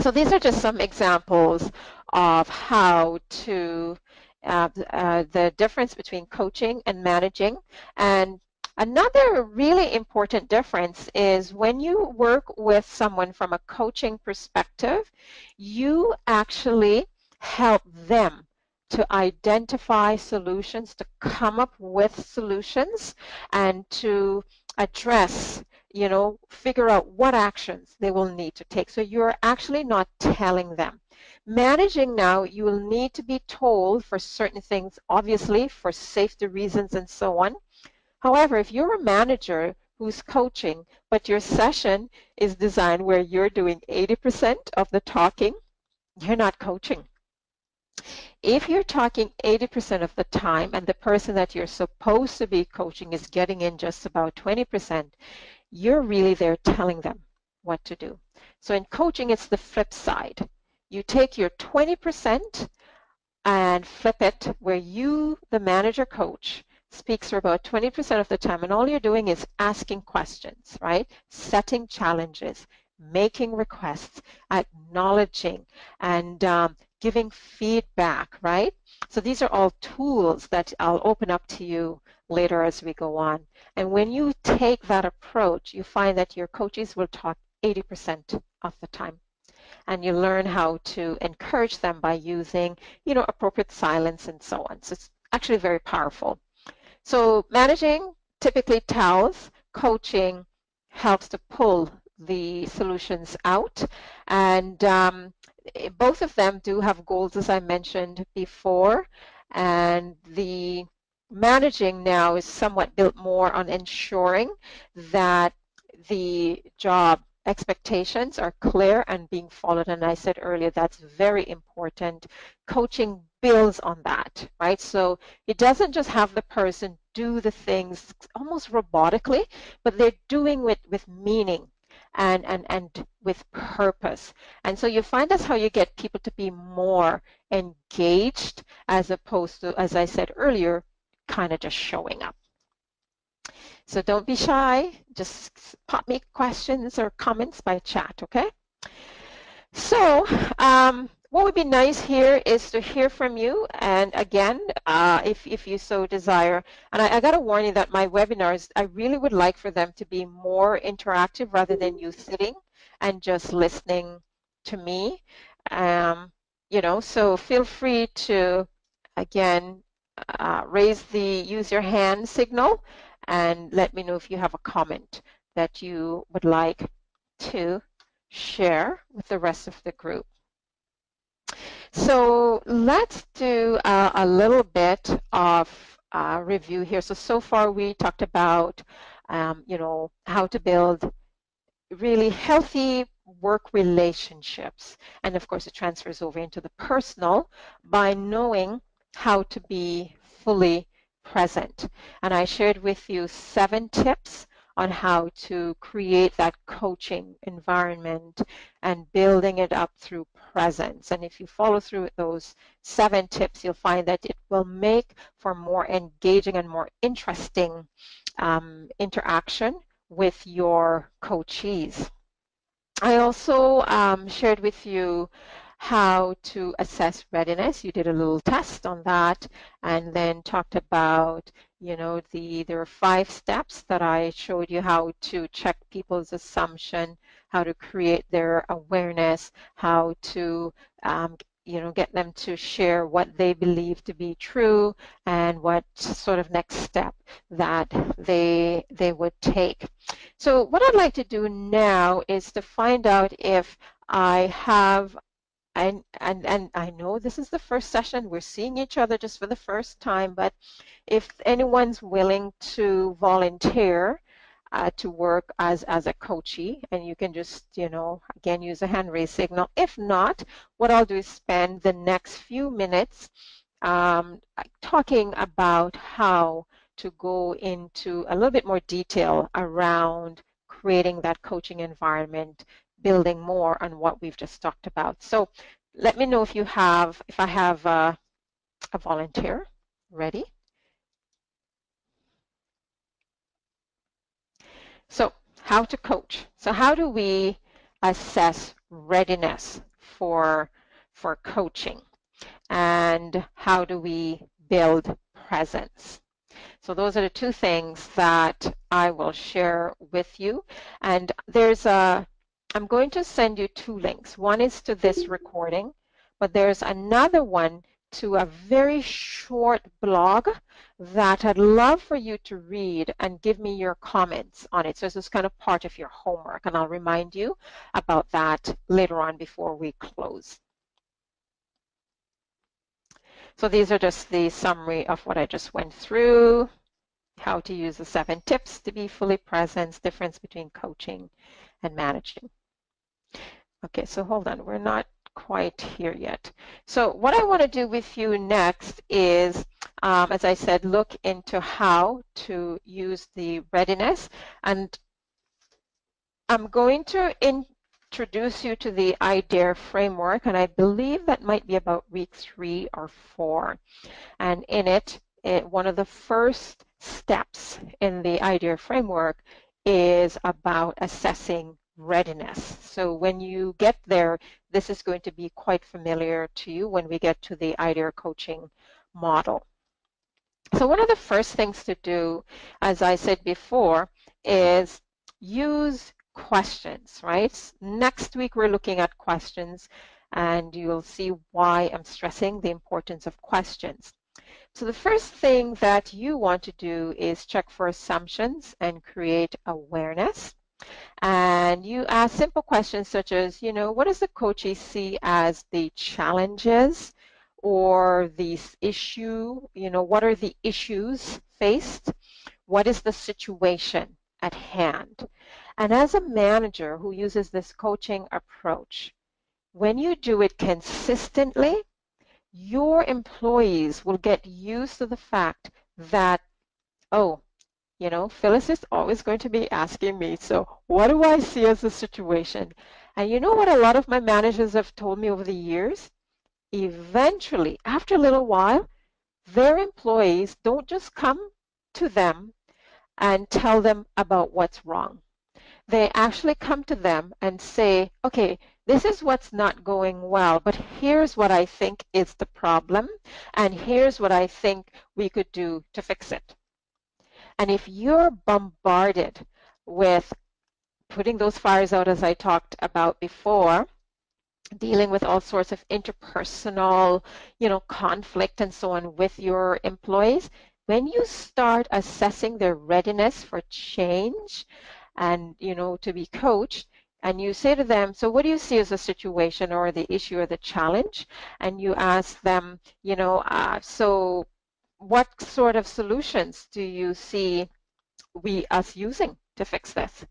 So these are just some examples of how to, the difference between coaching and managing. And another really important difference is when you work with someone from a coaching perspective, you actually help them to identify solutions, to come up with solutions, and to address, figure out what actions they will need to take. So you're actually not telling them. Managing now, you will need to be told for certain things, obviously for safety reasons and so on. However, if you're a manager who's coaching, but your session is designed where you're doing 80% of the talking, you're not coaching. If you're talking 80% of the time and the person that you're supposed to be coaching is getting in just about 20%, you're really there telling them what to do. So in coaching, it's the flip side. You take your 20% and flip it where you, the manager coach, speaks for about 20% of the time, and all you're doing is asking questions, right? Setting challenges, making requests, acknowledging, and giving feedback, right? So these are all tools that I'll open up to you later as we go on. And when you take that approach, you find that your coaches will talk 80% of the time. And you learn how to encourage them by using, appropriate silence and so on. So it's actually very powerful. So managing typically tells, coaching helps to pull the solutions out. And both of them do have goals, as I mentioned before. And the managing now is somewhat built more on ensuring that the job expectations are clear and being followed. And I said earlier, that's very important. Coaching builds on that, right? So it doesn't just have the person do the things almost robotically, but they're doing it with meaning and with purpose. And so you find that's how you get people to be more engaged as opposed to, as I said earlier, kind of just showing up. So don't be shy. Just pop me questions or comments by chat, okay? So what would be nice here is to hear from you. And again, if you so desire, and I got to warn you that my webinars, I really would like for them to be more interactive rather than you sitting and just listening to me. So feel free to, again, use your hand signal and let me know if you have a comment that you would like to share with the rest of the group. So let's do a little bit of review here. So far we talked about, how to build really healthy work relationships. And of course, it transfers over into the personal by knowing how to be fully present. And I shared with you 7 tips on how to create that coaching environment and building it up through presence. And if you follow through with those 7 tips, you'll find that it will make for more engaging and more interesting interaction with your coachees. I also shared with you how to assess readiness. You did a little test on that, and then talked about, there are 5 steps that I showed you how to check people's assumption, how to create their awareness, how to get them to share what they believe to be true and what sort of next step that they would take. So what I'd like to do now is to find out if I have, and I know this is the first session, we're seeing each other just for the first time, but if anyone's willing to volunteer to work as a coachee, and you can just, again, use a hand raise signal. If not, what I'll do is spend the next few minutes talking about how to go into a little bit more detail around creating that coaching environment, building more on what we've just talked about. So let me know if I have a volunteer ready. So how to coach. So how do we assess readiness for coaching, and how do we build presence. So those are the two things that I will share with you. And I'm going to send you two links. One is to this recording, but there's another one to a very short blog that I'd love for you to read and give me your comments on it. So this is kind of part of your homework, and I'll remind you about that later on before we close. So these are just the summary of what I just went through, how to use the 7 tips to be fully present, difference between coaching and managing. Okay, so hold on, we're not quite here yet. So what I want to do with you next is, as I said, look into how to use the readiness, and I'm going to introduce you to the I.D.A.R.E framework, and I believe that might be about week 3 or 4. And in it, one of the first steps in the I.D.A.R.E framework is about assessing readiness. So when you get there, this is going to be quite familiar to you when we get to the I.D.A.R.E coaching model. So one of the first things to do, as I said before, is use questions, right? Next week we're looking at questions, and you'll see why I'm stressing the importance of questions. So the first thing that you want to do is check for assumptions and create awareness. And you ask simple questions such as, what does the coachee see as the challenges or the issue? What are the issues faced? What is the situation at hand? And as a manager who uses this coaching approach, when you do it consistently, your employees will get used to the fact that, oh, Phyllis is always going to be asking me, so what do I see as the situation? And you know what a lot of my managers have told me over the years? Eventually, after a little while, their employees don't just come to them and tell them about what's wrong. They actually come to them and say, okay, this is what's not going well, but here's what I think is the problem, and here's what I think we could do to fix it. And if you're bombarded with putting those fires out, as I talked about before, dealing with all sorts of interpersonal, conflict and so on with your employees, when you start assessing their readiness for change and, to be coached, and you say to them, so what do you see as a situation or the issue or the challenge? And you ask them, so what sort of solutions do you see us using to fix this?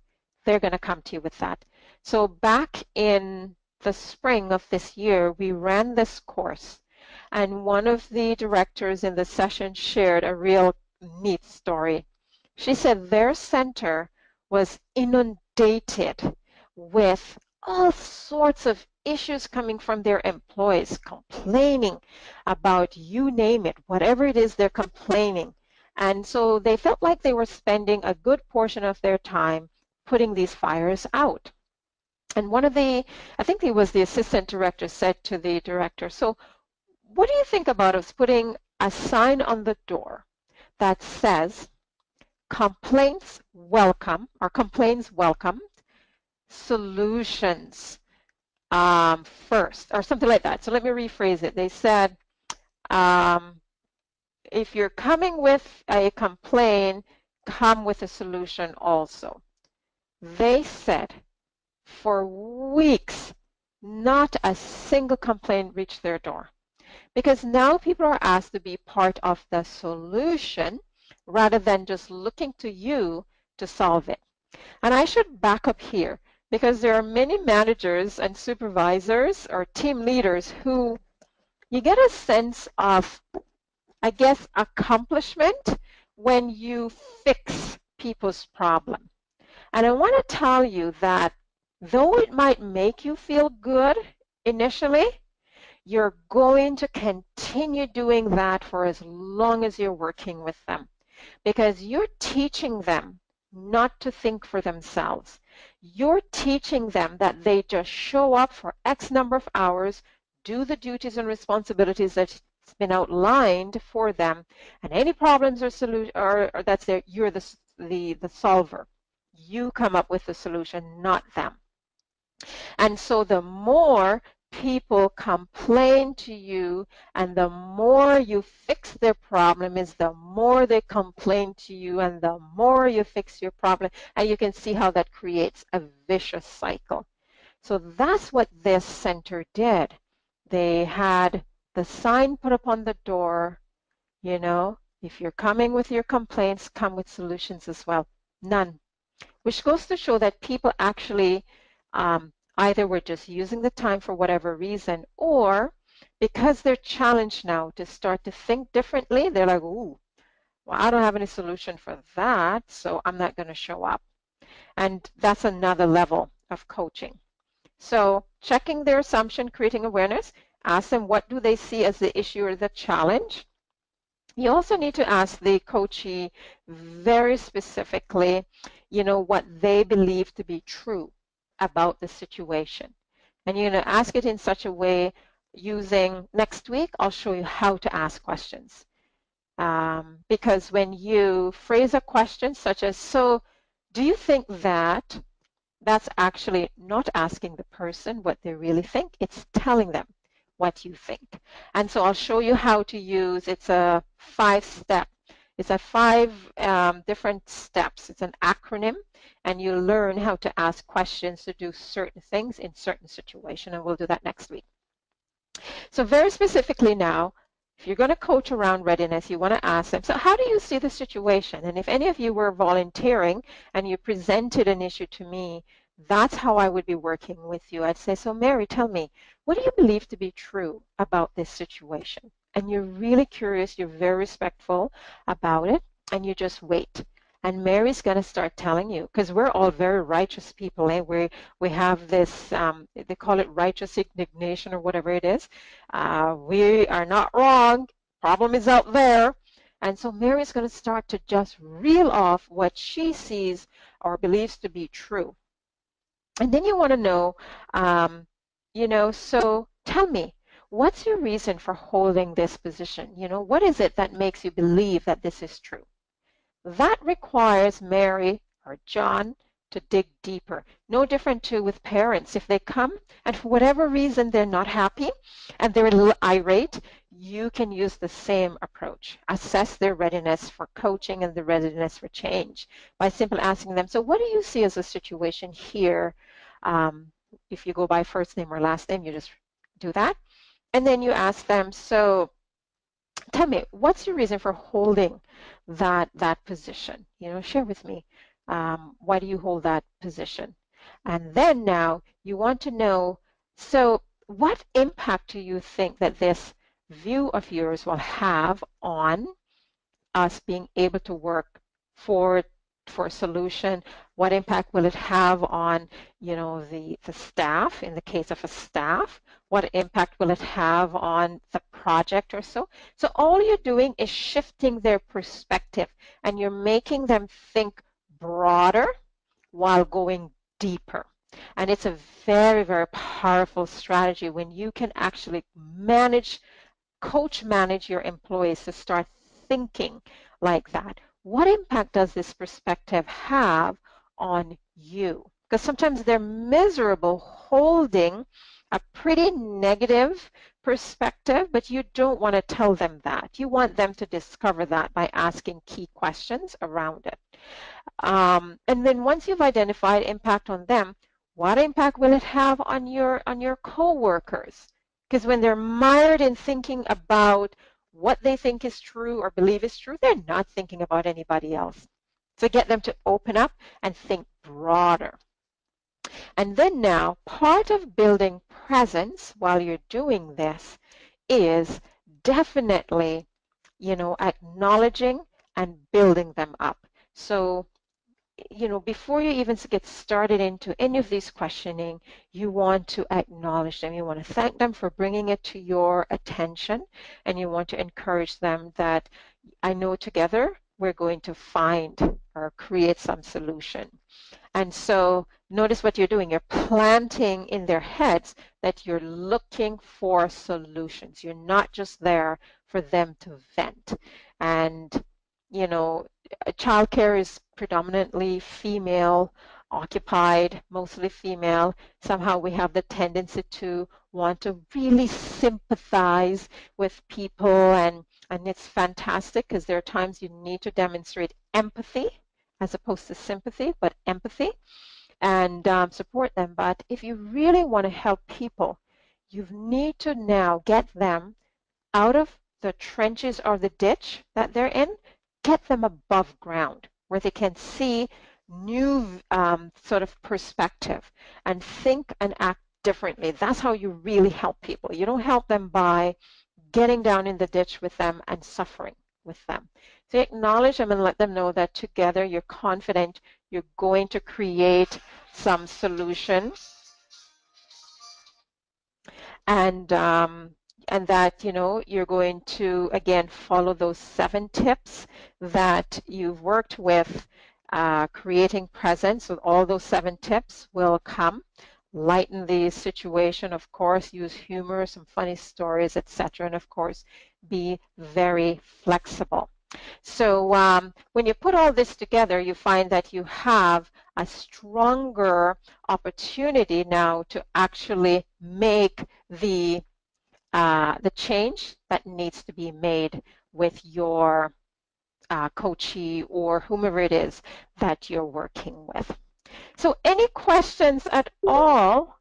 They're going to come to you with that. So back in the spring of this year, we ran this course, and one of the directors in the session shared a real neat story. She said their center was inundated with all sorts of issues coming from their employees, complaining about you name it, whatever it is they're complaining. And so they felt like they were spending a good portion of their time putting these fires out. And one of I think he was the assistant director, said to the director, so what do you think about us putting a sign on the door that says, complaints welcome, or complaints welcome, solutions first, or something like that. So let me rephrase it. They said, if you're coming with a complaint, come with a solution also. They said for weeks, not a single complaint reached their door, because now people are asked to be part of the solution rather than just looking to you to solve it. And I should back up here, because there are many managers and supervisors or team leaders who you get a sense of, I guess, accomplishment when you fix people's problem. And I want to tell you that though it might make you feel good initially, you're going to continue doing that for as long as you're working with them, because you're teaching them not to think for themselves. You're teaching them that they just show up for X number of hours, do the duties and responsibilities that's been outlined for them, and any problems or solution or that's there, you're the solver. You come up with the solution, not them. And so the more people complain to you and the more you fix their problem is the more they complain to you and the more you fix your problem. And you can see how that creates a vicious cycle. So that's what this center did. They had the sign put up on the door, you know, if you're coming with your complaints, come with solutions as well. None. Which goes to show that people actually either were just using the time for whatever reason, or because they're challenged now to start to think differently, they're like, ooh, well, I don't have any solution for that, so I'm not going to show up. And that's another level of coaching. So checking their assumption, creating awareness, ask them what do they see as the issue or the challenge. You also need to ask the coachee very specifically, you know, what they believe to be true about the situation. And you're going to ask it in such a way using, next week, I'll show you how to ask questions. Because when you phrase a question such as, so do you think that, that's actually not asking the person what they really think, it's telling them what you think. And so I'll show you how to use, it's a 5-step. It's a 5 different steps. It's an acronym, and you learn how to ask questions to do certain things in certain situations, and we'll do that next week. So very specifically now, if you're going to coach around readiness, you want to ask them, so how do you see the situation? And if any of you were volunteering and you presented an issue to me, that's how I would be working with you. I'd say, so Mary, tell me, what do you believe to be true about this situation? And you're really curious, you're very respectful about it, and you just wait. And Mary's going to start telling you, because we're all very righteous people, eh? We have this, they call it righteous indignation or whatever it is. We are not wrong. Problem is out there. And so Mary's going to start to just reel off what she sees or believes to be true. And then you want to know, you know, so tell me, what's your reason for holding this position? You know, what is it that makes you believe that this is true? That requires Mary or John to dig deeper. No different too with parents. If they come and for whatever reason they're not happy and they're a little irate, you can use the same approach. Assess their readiness for coaching and the readiness for change by simply asking them, so what do you see as a situation here? If you go by first name or last name, you just do that. And then you ask them, so tell me, what's your reason for holding that position? You know, share with me. Why do you hold that position? And then now you want to know, so what impact do you think that this view of yours will have on us being able to work for a solution? What impact will it have on, you know, the staff, in the case of a staff? What impact will it have on the project or so? So all you're doing is shifting their perspective, and you're making them think broader while going deeper. And it's a very, very powerful strategy when you can actually coach manage your employees to start thinking like that. What impact does this perspective have on you? Because sometimes they're miserable holding a pretty negative perspective, but you don't want to tell them that. You want them to discover that by asking key questions around it. And then once you've identified impact on them, what impact will it have on your co-workers? Because when they're mired in thinking about what they think is true or believe is true, they're not thinking about anybody else. So get them to open up and think broader. And then now, part of building presence while you're doing this is definitely, you know, acknowledging and building them up. So, you know, before you even get started into any of these questioning, you want to acknowledge them. You want to thank them for bringing it to your attention, and you want to encourage them that I know together we're going to find or create some solution. And so notice what you're doing. You're planting in their heads that you're looking for solutions. You're not just there for them to vent. And, you know, childcare is predominantly female occupied, mostly female. Somehow we have the tendency to want to really sympathize with people, and it's fantastic because there are times you need to demonstrate empathy as opposed to sympathy, but empathy, and support them. But if you really want to help people, you need to now get them out of the trenches or the ditch that they're in, get them above ground where they can see new sort of perspective and think and act differently. That's how you really help people. You don't help them by getting down in the ditch with them and suffering with them. So acknowledge them and let them know that together you're confident you're going to create some solution, and that, you know, you're going to again follow those 7 tips that you've worked with, creating presence. So all those 7 tips will come. Lighten the situation, of course, use humor, some funny stories, etc., and of course be very flexible. So when you put all this together, you find that you have a stronger opportunity now to actually make the change that needs to be made with your coachee or whomever it is that you're working with. So any questions at all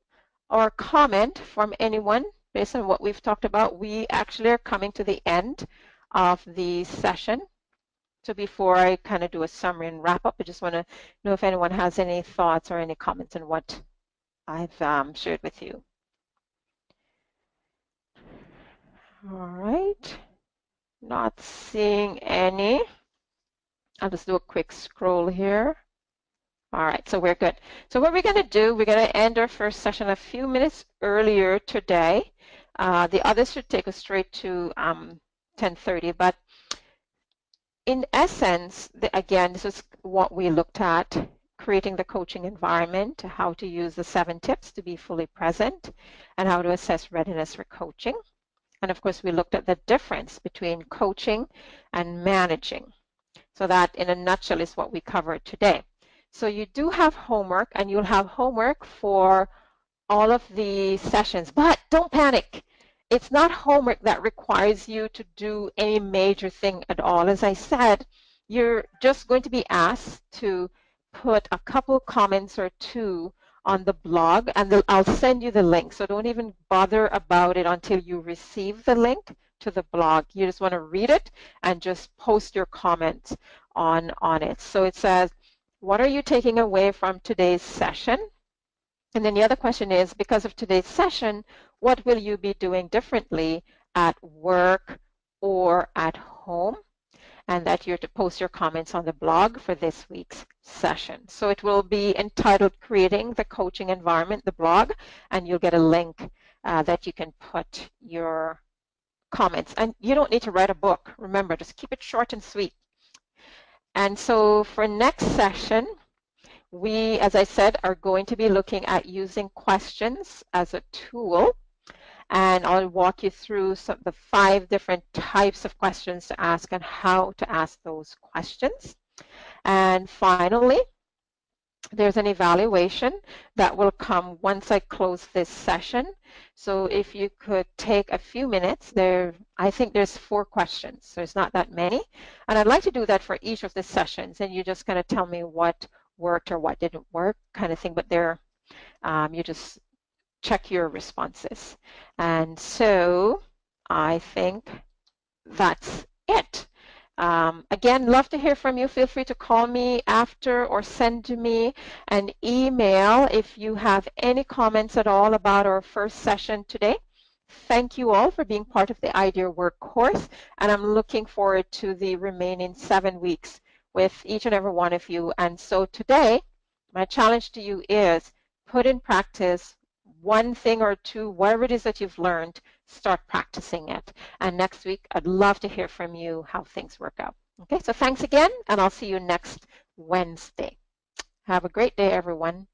or comment from anyone based on what we've talked about? We actually are coming to the end of the session. So before I kind of do a summary and wrap up, I just want to know if anyone has any thoughts or any comments on what I've shared with you. All right, not seeing any. I'll just do a quick scroll here. All right, so we're good. So what we're going to do, we're going to end our first session a few minutes earlier today. The others should take us straight to 10:30, but in essence, again, this is what we looked at, creating the coaching environment, how to use the 7 tips to be fully present, and how to assess readiness for coaching. And of course, we looked at the difference between coaching and managing. So that, in a nutshell, is what we covered today. So you do have homework, and you'll have homework for all of the sessions, but don't panic. It's not homework that requires you to do any major thing at all. As I said, you're just going to be asked to put a couple comments or 2 on the blog, and I'll send you the link. So don't even bother about it until you receive the link to the blog. You just want to read it and just post your comments on it. So it says, what are you taking away from today's session? And then the other question is, because of today's session, what will you be doing differently at work or at home? And that you're to post your comments on the blog for this week's session. So it will be entitled Creating the Coaching Environment, the blog, and you'll get a link that you can put your comments. And you don't need to write a book. Remember, just keep it short and sweet. And so for next session, we, as I said, are going to be looking at using questions as a tool. And I'll walk you through the 5 different types of questions to ask and how to ask those questions. And finally, there's an evaluation that will come once I close this session. So if you could take a few minutes, I think there's 4 questions, so it's not that many. And I'd like to do that for each of the sessions, and you just kind of tell me what worked or what didn't work kind of thing, but you just check your responses. And so I think that's it. Again, love to hear from you. Feel free to call me after or send me an email if you have any comments at all about our first session today. Thank you all for being part of the I.D.A.R.E Work Course, and I'm looking forward to the remaining 7 weeks with each and every one of you. And so today, my challenge to you is put in practice 1 thing or 2, whatever it is that you've learned, start practicing it. And next week, I'd love to hear from you how things work out. Okay, so thanks again, and I'll see you next Wednesday. Have a great day, everyone.